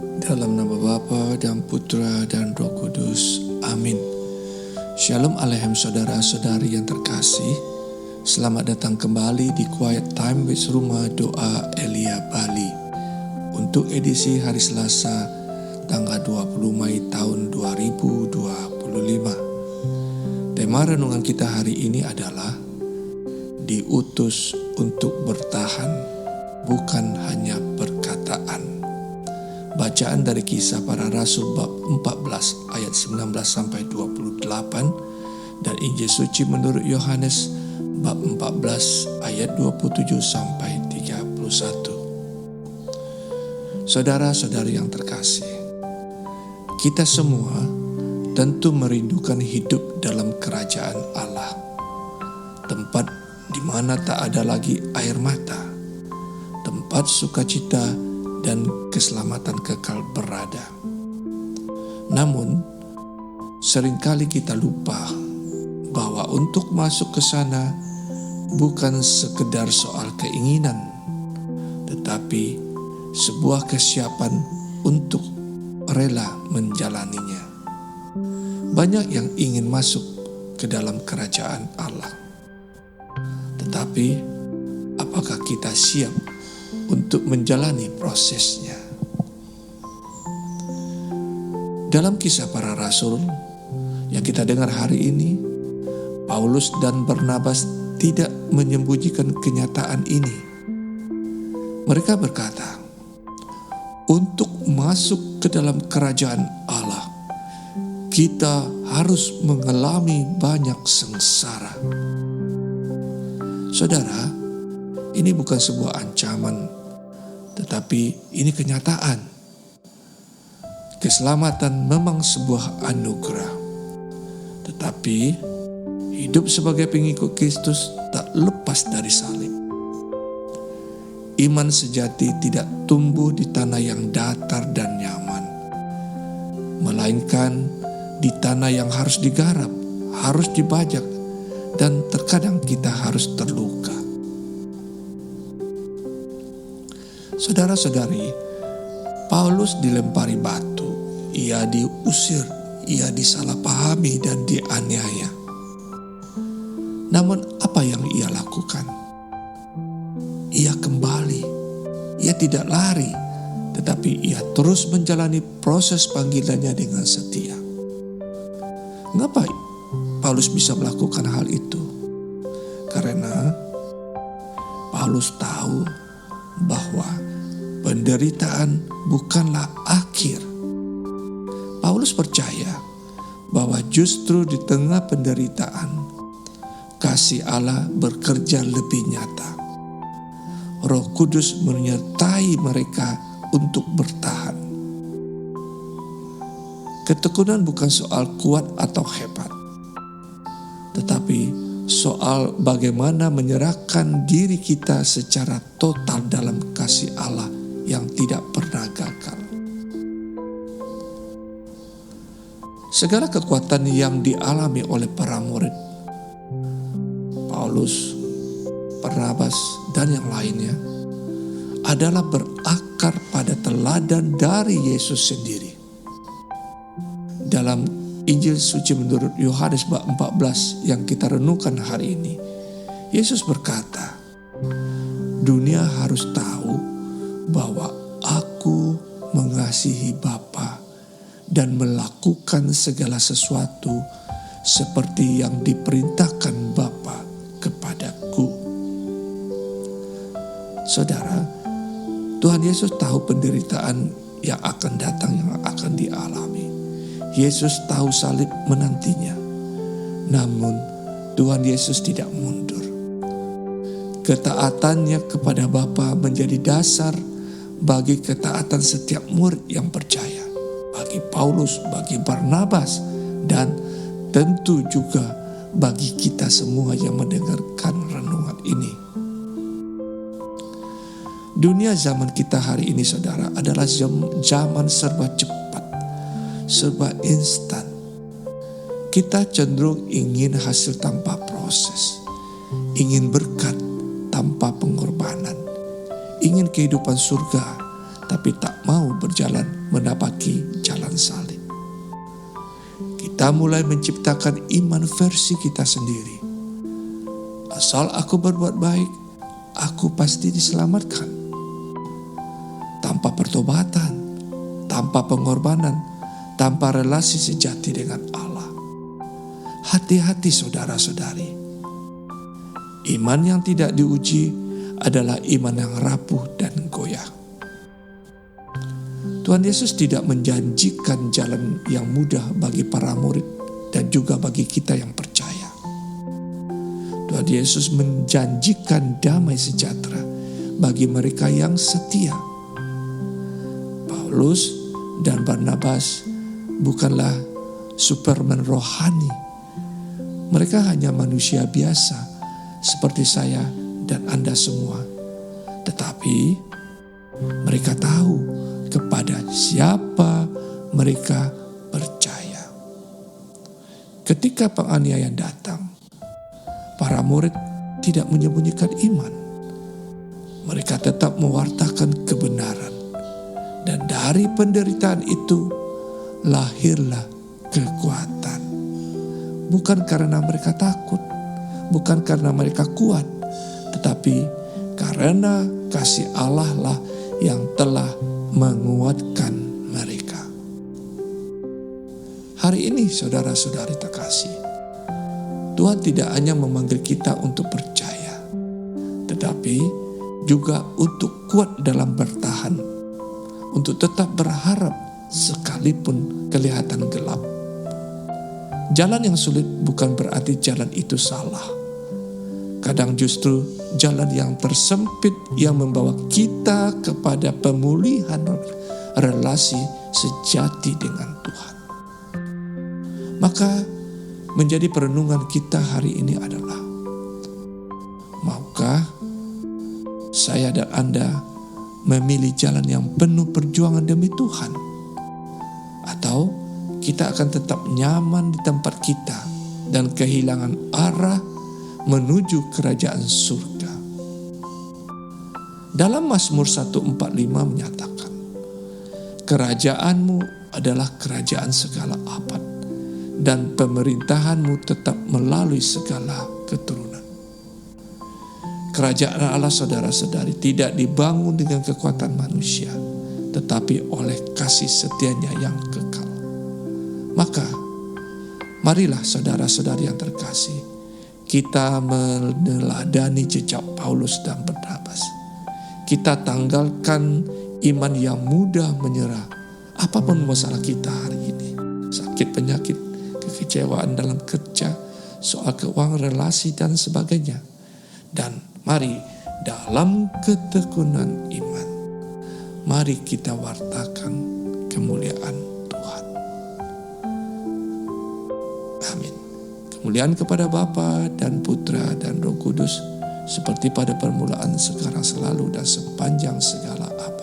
Dalam nama Bapa dan Putra dan Roh Kudus. Amin. Shalom Aleichem saudara-saudari yang terkasih. Selamat datang kembali di Quiet Time with Rumah Doa Elia Bali untuk edisi hari Selasa tanggal 20 Mei tahun 2025. Tema renungan kita hari ini adalah diutus untuk bertahan, bukan hanya perkataan. Bacaan dari Kisah Para Rasul bab 14 ayat 19 sampai 28 dan Injil Suci menurut Yohanes bab 14 ayat 27 sampai 31. Saudara-saudari yang terkasih, kita semua tentu merindukan hidup dalam kerajaan Allah, tempat di mana tak ada lagi air mata, tempat sukacita dan keselamatan kekal berada. Namun, seringkali kita lupa bahwa untuk masuk ke sana bukan sekedar soal keinginan, tetapi sebuah kesiapan untuk rela menjalaninya. Banyak yang ingin masuk ke dalam kerajaan Allah, tetapi apakah kita siap untuk menjalani prosesnya? Dalam Kisah Para Rasul yang kita dengar hari ini, Paulus dan Barnabas tidak menyembunyikan kenyataan ini. Mereka berkata, untuk masuk ke dalam kerajaan Allah, kita harus mengalami banyak sengsara. Saudara, ini bukan sebuah ancaman, tetapi ini kenyataan. Keselamatan memang sebuah anugerah, tetapi hidup sebagai pengikut Kristus tak lepas dari salib. Iman sejati tidak tumbuh di tanah yang datar dan nyaman, melainkan di tanah yang harus digarap, harus dibajak, dan terkadang kita harus terluka. Saudara-saudari, Paulus dilempari batu, ia diusir, ia disalahpahami dan dianiaya. Namun apa yang ia lakukan? Ia kembali, ia tidak lari, tetapi ia terus menjalani proses panggilannya dengan setia. Mengapa Paulus bisa melakukan hal itu? Karena Paulus tahu bahwa penderitaan bukanlah akhir. Paulus percaya bahwa justru di tengah penderitaan, kasih Allah bekerja lebih nyata. Roh Kudus menyertai mereka untuk bertahan. Ketekunan bukan soal kuat atau hebat, tetapi soal bagaimana menyerahkan diri kita secara total dalam kasih Allah yang tidak pernah gagal. Segala kekuatan yang dialami oleh para murid, Paulus, Barnabas, dan yang lainnya, adalah berakar pada teladan dari Yesus sendiri. Dalam Injil Suci menurut Yohanes bab 14 yang kita renungkan hari ini, Yesus berkata, dunia harus tahu bahwa aku mengasihi Bapa dan melakukan segala sesuatu seperti yang diperintahkan Bapa kepadaku. Saudara, Tuhan Yesus tahu penderitaan yang akan datang, yang akan dialami. Yesus tahu salib menantinya. Namun Tuhan Yesus tidak mundur. Ketaatannya kepada Bapa menjadi dasar bagi ketaatan setiap murid yang percaya. Bagi Paulus, bagi Barnabas, dan tentu juga bagi kita semua yang mendengarkan renungan ini. Dunia zaman kita hari ini, saudara, adalah zaman serba cepat, serba instan. Kita cenderung ingin hasil tanpa proses, ingin berkat tanpa pengorbanan, ingin kehidupan surga tapi tak mau berjalan menapaki jalan salib. Kita mulai menciptakan iman versi kita sendiri. Asal aku berbuat baik, aku pasti diselamatkan. Tanpa pertobatan, tanpa pengorbanan, tanpa relasi sejati dengan Allah. Hati-hati saudara-saudari. Iman yang tidak diuji adalah iman yang rapuh dan goyah. Tuhan Yesus tidak menjanjikan jalan yang mudah bagi para murid dan juga bagi kita yang percaya. Tuhan Yesus menjanjikan damai sejahtera bagi mereka yang setia. Paulus dan Barnabas bukanlah superman rohani. Mereka hanya manusia biasa seperti saya dan Anda semua. Tetapi mereka tahu kepada siapa mereka percaya. Ketika penganiayaan datang, para murid tidak menyembunyikan iman. Mereka tetap mewartakan kebenaran. Dan dari penderitaan itu lahirlah kekuatan. Bukan karena mereka takut, bukan karena mereka kuat, tetapi karena kasih Allah lah yang telah menguatkan mereka. Hari ini saudara-saudari terkasih, Tuhan tidak hanya memanggil kita untuk percaya, tetapi juga untuk kuat dalam bertahan, untuk tetap berharap sekalipun kelihatan gelap. Jalan yang sulit bukan berarti jalan itu salah. Kadang justru jalan yang tersempit yang membawa kita kepada pemulihan relasi sejati dengan Tuhan. Maka menjadi perenungan kita hari ini adalah, maukah saya dan Anda memilih jalan yang penuh perjuangan demi Tuhan? Atau kita akan tetap nyaman di tempat kita dan kehilangan arah menuju kerajaan surga. Dalam Mazmur 145 menyatakan, kerajaanmu adalah kerajaan segala abad, dan pemerintahanmu tetap melalui segala keturunan. Kerajaan Allah saudara-saudari tidak dibangun dengan kekuatan manusia, tetapi oleh kasih setianya yang kekal. Maka, marilah saudara-saudari yang terkasih, kita meneladani jejak Paulus dan Barnabas. Kita tanggalkan iman yang mudah menyerah. Apapun masalah kita hari ini, sakit, penyakit, kekecewaan dalam kerja, soal keuangan, relasi, dan sebagainya. Dan mari dalam ketekunan iman, mari kita wartakan kemuliaan Tuhan. Amin. Kemuliaan kepada Bapa dan Putra dan Roh Kudus, seperti pada permulaan, sekarang, selalu, dan sepanjang segala abad.